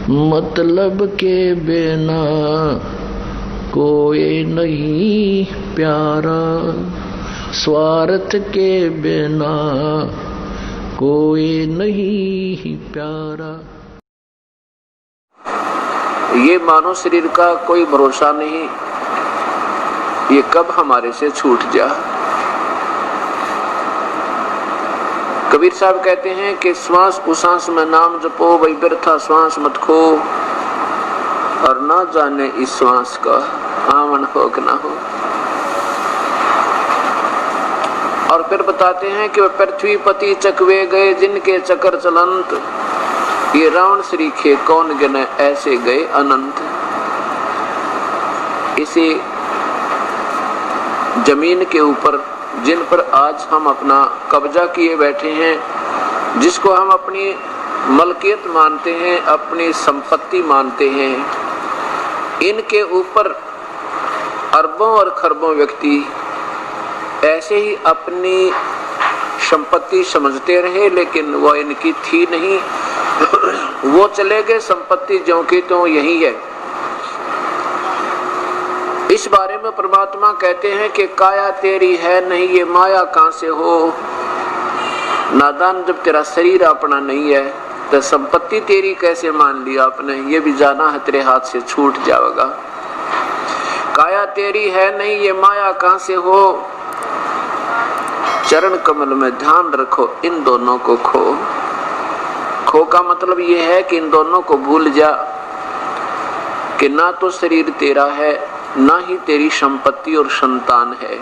मतलब के बिना कोई नहीं प्यारा, स्वार्थ के बिना कोई नहीं प्यारा। ये मानव शरीर का कोई भरोसा नहीं, ये कब हमारे से छूट जा। कबीर साहब कहते हैं कि श्वास उसास में नाम जपो, वही व्यर्था श्वास मत खो, और ना जाने इस श्वास का आवन हो कि ना हो। और फिर बताते हैं कि वह पृथ्वी पति चकवे गए जिनके चक्कर चलंत, ये रावण श्रीखे कौन गिने ऐसे गए अनंत। इसी जमीन के ऊपर जिन पर आज हम अपना कब्जा किए बैठे हैं, जिसको हम अपनी मलकियत मानते हैं, अपनी संपत्ति मानते हैं, इनके ऊपर अरबों और खरबों व्यक्ति ऐसे ही अपनी संपत्ति समझते रहे, लेकिन वो इनकी थी नहीं। वो चले गए, संपत्ति ज्यों की त्यों यही है। इस बारे में परमात्मा कहते हैं कि काया तेरी है नहीं, ये माया कहां से हो। नादान, जब तेरा शरीर अपना नहीं है तो संपत्ति तेरी कैसे मान लिया आपने, ये भी जाना है तेरे हाथ से छूट जाएगा। काया तेरी है नहीं, ये माया कहां से हो। चरण कमल में ध्यान रखो, इन दोनों को खो। खो का मतलब ये है कि इन दोनों को भूल जा, कि ना तो शरीर तेरा है, ना ही तेरी संपत्ति और संतान है।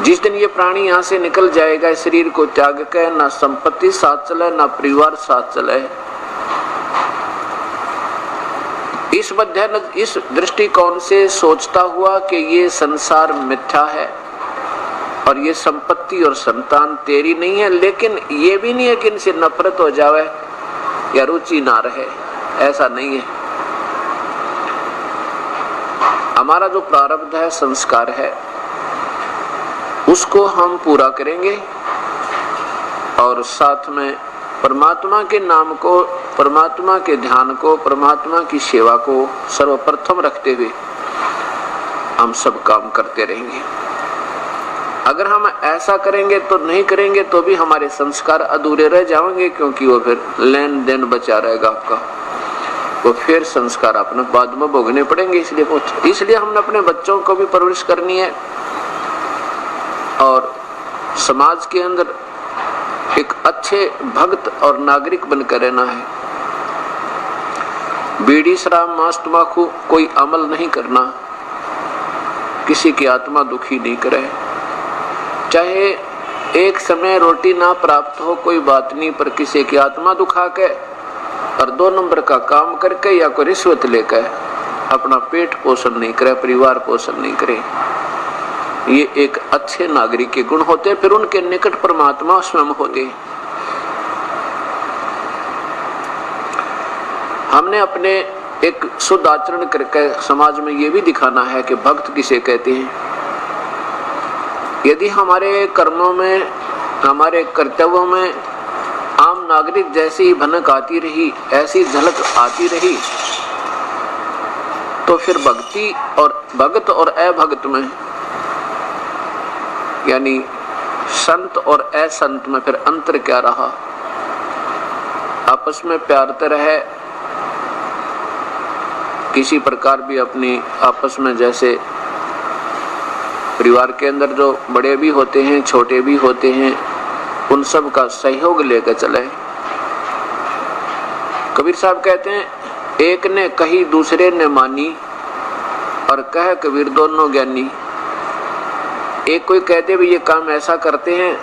जिस दिन ये प्राणी यहाँ से निकल जाएगा, इस शरीर को त्याग कर, ना संपत्ति साथ चले, ना परिवार साथ चले। इस दृष्टिकोण से सोचता हुआ कि ये संसार मिथ्या है और ये संपत्ति और संतान तेरी नहीं है, लेकिन ये भी नहीं है कि इनसे नफरत हो जावे या रुचि ना रहे, ऐसा नहीं है। हमारा जो प्रारब्ध है, संस्कार है, उसको हम पूरा करेंगे और साथ में परमात्मा के नाम को, परमात्मा के ध्यान को, परमात्मा की सेवा को सर्वप्रथम रखते हुए हम सब काम करते रहेंगे। अगर हम ऐसा करेंगे तो नहीं करेंगे तो भी हमारे संस्कार अधूरे रह जाएंगे, क्योंकि वो फिर लेन देन बचा रहेगा आपका, वो फिर संस्कार अपने बाद में भोगने पड़ेंगे। इसलिए हमने अपने बच्चों को भी परवरिश करनी है और समाज के अंदर एक अच्छे भक्त और नागरिक बनकर रहना है। बीड़ी शराब मांस तंबाकू कोई अमल नहीं करना, किसी की आत्मा दुखी नहीं करे। चाहे एक समय रोटी ना प्राप्त हो कोई बात नहीं, पर किसी की आत्मा दुखा के और 2 नंबर का काम करके या कोई रिश्वत लेकर अपना पेट पोषण नहीं करे, परिवार पोषण नहीं करे, ये एक अच्छे नागरिक के गुण होते। फिर उनके निकट परमात्मा स्वयं होते। हमने अपने एक शुद्ध आचरण करके समाज में ये भी दिखाना है कि भक्त किसे कहते हैं। यदि हमारे कर्मों में, हमारे कर्तव्यों में आम नागरिक जैसी ही भनक आती रही, ऐसी झलक आती रही, तो फिर भक्ति और भक्त और अभक्त में, यानी संत और असंत में फिर अंतर क्या रहा। आपस में प्यार तो रहे, किसी प्रकार भी अपनी आपस में, जैसे परिवार के अंदर जो बड़े भी होते हैं छोटे भी होते हैं, उन सब का सहयोग लेकर चले। कबीर साहब कहते हैं, एक ने कही दूसरे ने मानी, और कह कबीर दोनों ज्ञानी। एक कोई कहते भी ये काम ऐसा करते हैं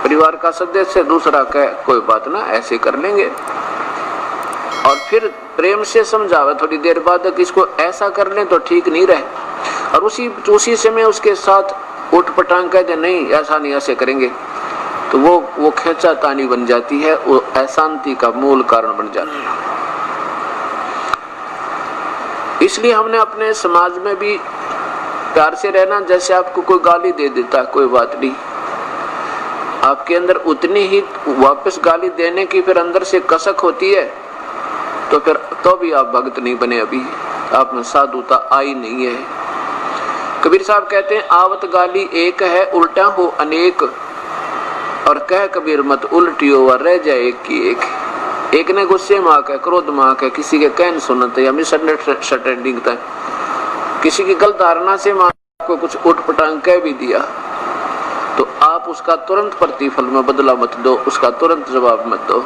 परिवार का सदस्य, दूसरा कहे कोई बात ना ऐसे कर लेंगे, और फिर प्रेम से समझावे थोड़ी देर बाद कि इसको ऐसा कर लें तो ठीक नहीं रहे, और उसी समय उसके साथ उठ पटांग कह दे नहीं ऐसा नहीं ऐसे करेंगे, तो वो खींचातानी बन जाती है, वो अशांति का मूल कारण बन जाती है। इसलिए हमने अपने समाज में भी प्यार से रहना। जैसे आपको कोई गाली दे देता है, कोई बात नहीं, आपके अंदर उतनी ही वापस गाली देने की फिर अंदर से कसक होती है, तो फिर तो भी आप भक्त नहीं बने, अभी आप में साधुता आई नहीं है। कबीर साहब कहते हैं आवत गाली एक है उल्टा हो अनेक, और कह कबीर मत उल्टियो व रह जाए एक की एक ने गुस्से में आकर, क्रोध में आकर, किसी के कहन सुनते या मिसअंडरस्टैंडिंग तक, किसी की गलत धारणा से आपको कुछ उठपटांग कह भी दिया, तो आप उसका तुरंत प्रतिफल में बदला मत दो, उसका तुरंत जवाब मत दो।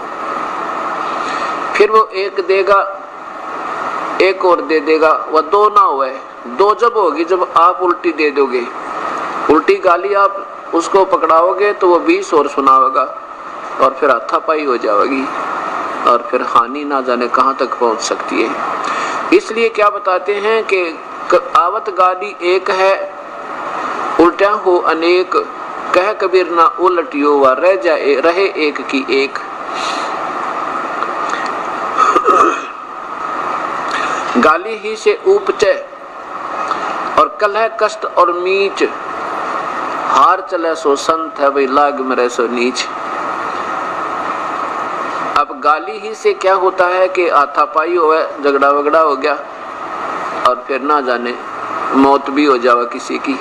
फिर वो एक देगा, एक और दे देगा, वह दो ना हुए। दो जब होगी जब आप उल्टी दे दोगे, उल्टी गाली आप उसको पकड़ाओगे तो वो 20 और सुनावेगा, और फिर हाथापाई हो जाएगी, और फिर हानि ना जाने कहां तक पहुंच सकती है। इसलिए क्या बताते हैं कि आवत गाली एक है उल्टा हो अनेक, कह कबीर ना उलटियो व रह जाए रहे एक की एक। गाली ही से उपचे और कलह कष्ट और मीच, हार चले सो संत है भाई लाग मरे सो नीच। अब गाली ही से क्या होता है कि हाथापाई हो, झगड़ा वगड़ा हो गया, और फिर ना जाने मौत भी हो जावा किसी की।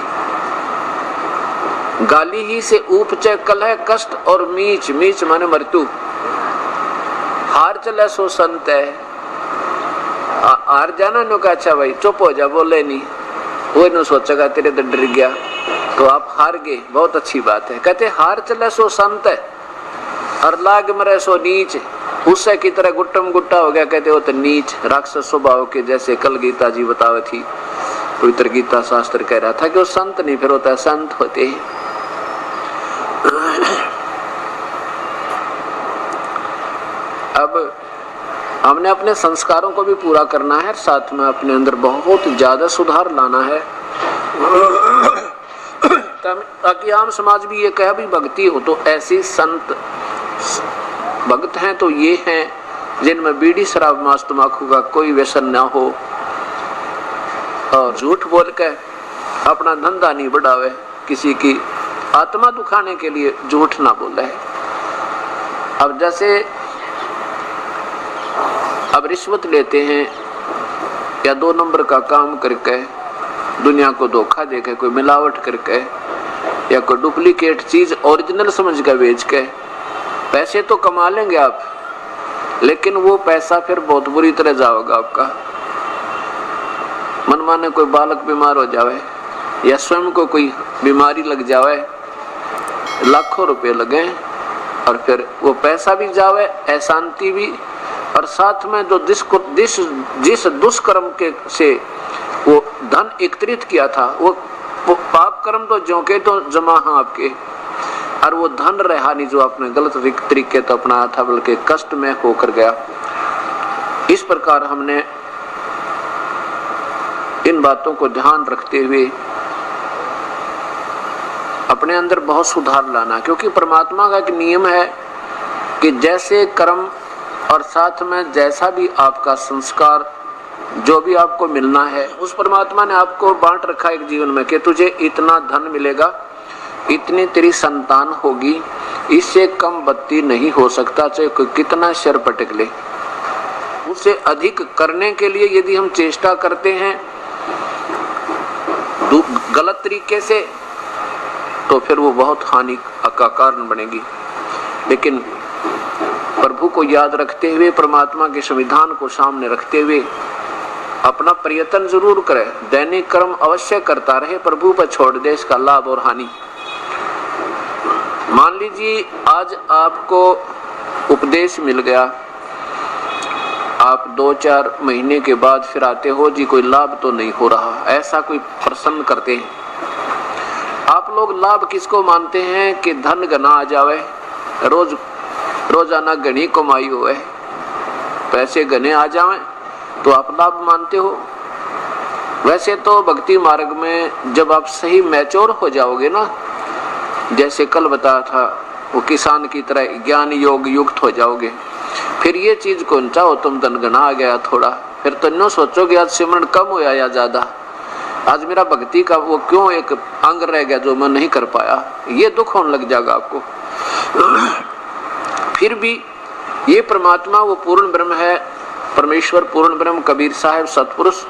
गाली ही से उपचे कलह कष्ट और मीच, मीच माने मृत्यु। हार चले सो संत है, हार जाना नो का अच्छा भाई चुप हो जा, बोले नहीं, वो नो सोचेगा तेरे तो डर गया तो आप हार गए, बहुत अच्छी बात है। कहते हार चले सो संत है और लाग मरे सो नीच, उससे की तरह गुट्टम गुट्टा हो गया, कहते हो तो नीच राक्षस स्वभाव के, जैसे कल गीता जी बतावे थी, पवित्र गीता शास्त्र कह रहा था कि वो संत नहीं फिर होता है, संत होते हैं। अब हमने अपने संस्कारों को भी पूरा करना है, साथ में अपने अंदर बहुत ज्यादा सुधार लाना है, ताकि आम समाज भी ये कहे भी भक्ति हो तो ऐसी संत भक्त हैं तो ये हैं जिनमें बीड़ी शराब मांस तंबाकू का कोई व्यसन ना हो, और झूठ बोल के अपना धंधा नहीं बढ़ावे, किसी की आत्मा दुखाने के लिए झूठ ना बोले। अब जैसे अब रिश्वत लेते हैं या 2 नंबर का काम करके दुनिया को धोखा देके, कोई मिलावट करके या कोई डुप्लीकेट चीज ओरिजिनल समझ के बेच के पैसे तो कमा लेंगे आप, लेकिन वो पैसा फिर बहुत बुरी तरह जाएगा आपका। मन माने कोई बालक बीमार हो जावे या स्वयं को कोई बीमारी लग जावे, लाखों रुपए लगे और फिर वो पैसा भी जावे, अशांति भी, और साथ में जो जिस दुष्कर्म के से वो धन एकत्रित किया था वो पाप कर्म तो ज्यों के तो जमा है आपके, और वो धन रहा नहीं जो आपने गलत तरीके तो अपनाया था, बल्कि कष्ट में होकर गया। इस प्रकार हमने इन बातों को ध्यान रखते हुए अपने अंदर बहुत सुधार लाना, क्योंकि परमात्मा का एक नियम है कि जैसे कर्म और साथ में जैसा भी आपका संस्कार, जो भी आपको मिलना है, उस परमात्मा ने आपको बांट रखा एक जीवन में कि तुझे इतना धन मिलेगा, इतनी तेरी संतान होगी, इससे कम बत्ती नहीं हो सकता, चाहे कोई कितना शर पटक ले। उससे अधिक करने के लिए यदि हम चेष्टा करते हैं गलत तरीके से, तो फिर वो बहुत हानि का कारण बनेगी। लेकिन प्रभु को याद रखते हुए, परमात्मा के संविधान को सामने रखते हुए अपना प्रयत्न जरूर करे, दैनिक कर्म अवश्य करता रहे, प्रभु पर छोड़ दे इसका लाभ और हानि। मान लीजिए आज आपको उपदेश मिल गया, आप 2-4 महीने के बाद फिर आते हो, जी कोई लाभ तो नहीं हो रहा, ऐसा कोई प्रश्न करते हैं। आप लोग लाभ किसको मानते हैं कि धन घना आ जावे, रोजाना घनी कमाई होवे, पैसे घने आ जावे तो आप लाभ मानते हो। वैसे तो भक्ति मार्ग में जब आप सही मैच्योर हो जाओगे ना, जैसे कल बताया था, वो किसान की तरह ज्ञान योग युक्त हो जाओगे, फिर ये चीज कौन चाहो तुम धन घना आ गया थोड़ा, फिर तो नो सोचोगे आज सिमरन कम होया या ज्यादा, आज मेरा भक्ति का वो क्यों एक अंग रह गया जो मैं नहीं कर पाया, ये दुख होने लग जाएगा आपको। फिर भी ये परमात्मा वो पूर्ण ब्रह्म है, परमेश्वर पूर्ण ब्रह्म कबीर साहब सतपुरुष,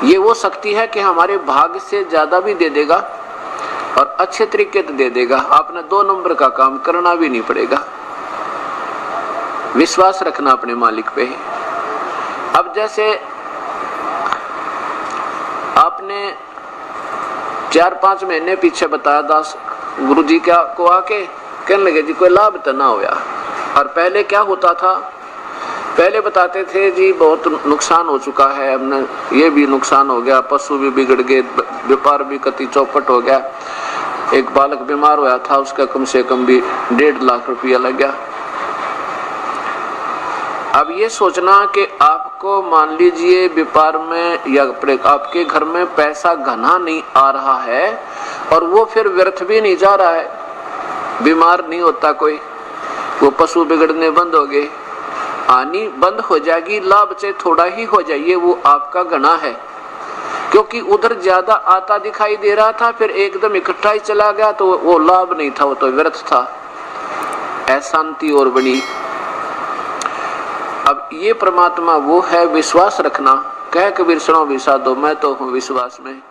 ये वो शक्ति है कि हमारे भाग्य से ज्यादा भी दे देगा और अच्छे तरीके से दे देगा। आपने 2 नंबर का काम करना भी नहीं पड़ेगा। विश्वास रखना अपने मालिक पे। अब जैसे आपने 4-5 महीने पीछे बताया, दास गुरु जी क्या को आके कहने लगे जी कोई लाभ तो ना होया। और पहले क्या होता था, पहले बताते थे जी बहुत नुकसान हो चुका है, हमने ये भी नुकसान हो गया, पशु भी बिगड़ गए, व्यापार भी कति चौपट हो गया, एक बालक बीमार होया था उसका कम से कम भी 1.5 लाख रुपया लग गया। अब ये सोचना कि आपको मान लीजिए व्यापार में या आपके घर में पैसा घना नहीं आ रहा है और वो फिर व्यर्थ भी नहीं जा रहा है, बीमार नहीं होता कोई, वो पशु बिगड़ने बंद हो गए, आनी बंद हो जाएगी, लाभ से थोड़ा ही हो जाइए, वो आपका घना है। क्योंकि उधर ज्यादा आता दिखाई दे रहा था, फिर एकदम इकट्ठा ही चला गया तो वो लाभ नहीं था, वो तो व्यर्थ था, अशांति और बनी। अब ये परमात्मा वो है, विश्वास रखना। कह कबीर सुनो भी साधो, मैं तो हूँ विश्वास में।